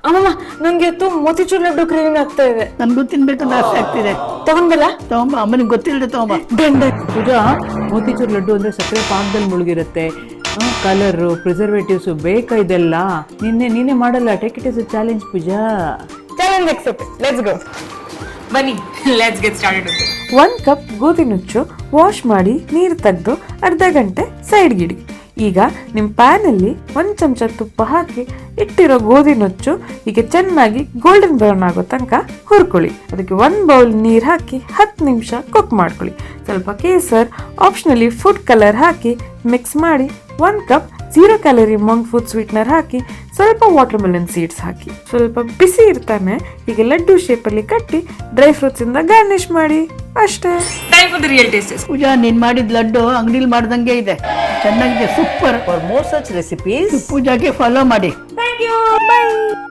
ಅಮ್ಮಮ್ಮ ನಂಗೆ ಮೋತಿಚೂರ್ ಲಡ್ಡು ಕ್ರೇವಿಂಗ್ ಆಗ್ತಾ ಇದೆ. ನನ್ಗೂ ತಿನ್ಬೇಕಂತ ಆಸೆ ಆಗ್ತಿದೆ. ತಗೊಂಡ್ಬಲ್ಲ ತಗೊಂಬ, ಅಮ್ಮನಿಗೆ ಗೊತ್ತಿಲ್ಲದೆ ತಗೊಂಬ. ಪೂಜಾ, ಮೋತಿಚೂರ್ ಲಡ್ಡು ಅಂದ್ರೆ ಸಕ್ಕರೆ ಪಾಕದಲ್ಲಿ ಮುಳುಗಿರುತ್ತೆ. ಕಲರು, ಪ್ರಿಸರ್ವೇಟಿವ್ಸ್ ಬೇಕಾ ಇದೆಲ್ಲ? ನೀನೇ ಮಾಡಲ್ಲ. Take it is a challenge Pooja. Challenge accept. Let's go. ಬನ್ನಿ, ಲೆಟ್ಸ್ ಗೆಟ್ ಸ್ಟಾರ್ಟೆಡ್. 1 ಕಪ್ ಗೋಧಿ ನುಚ್ಚು ವಾಶ್ ಮಾಡಿ ನೀರು ತೆಗೆದು ಅರ್ಧ ಗಂಟೆ ಸೈಡ್ಗಿಡಿ. ಈಗ ನಿಮ್ಮ ಪ್ಯಾನಲ್ಲಿ 1 ಚಮಚ ತುಪ್ಪ ಹಾಕಿ ಇಟ್ಟಿರೋ ಗೋಧಿ ನುಚ್ಚು ಹೀಗೆ ಚೆನ್ನಾಗಿ ಗೋಲ್ಡನ್ ಬ್ರೌನ್ ಆಗೋ ತನಕ ಹುರ್ಕೊಳ್ಳಿ. ಅದಕ್ಕೆ 1 ಬೌಲ್ ನೀರು ಹಾಕಿ 10 ನಿಮಿಷ ಕುಕ್ ಮಾಡ್ಕೊಳ್ಳಿ. ಸ್ವಲ್ಪ ಕೇಸರ್, ಆಪ್ಷನಲಿ ಫುಡ್ ಕಲರ್ ಹಾಕಿ ಮಿಕ್ಸ್ ಮಾಡಿ 1 ಕಪ್ 0 ಕ್ಯಾಲರಿ ಮಂಕ್ ಫುಡ್ ಸ್ವೀಟ್ನರ್ ಹಾಕಿ ಸ್ವಲ್ಪ ವಾಟರ್ ಮೆಲನ್ ಸೀಡ್ಸ್ ಹಾಕಿ ಸ್ವಲ್ಪ ಬಿಸಿ ಇರ್ತಾನೆ ಹೀಗೆ ಲಡ್ಡು ಶೇಪಲ್ಲಿ ಕಟ್ಟಿ ಡ್ರೈ ಫ್ರೂಟ್ಸ್ ಇಂದ ಗಾರ್ನಿಶ್ ಮಾಡಿ. ಅಷ್ಟೇ. Time for the real taste. Pooja, ನೀನ್ ಮಾಡಿದ ಲಡ್ಡು ಅಂಗಡಿಲಿ ಮಾಡ್ದಂಗೆ ಇದೆ. ಚೆನ್ನಾಗಿದೆ, super. For more such recipes ಪೂಜಾಗೆ ಫಾಲೋ ಮಾಡಿ. Thank you. ಬೈ.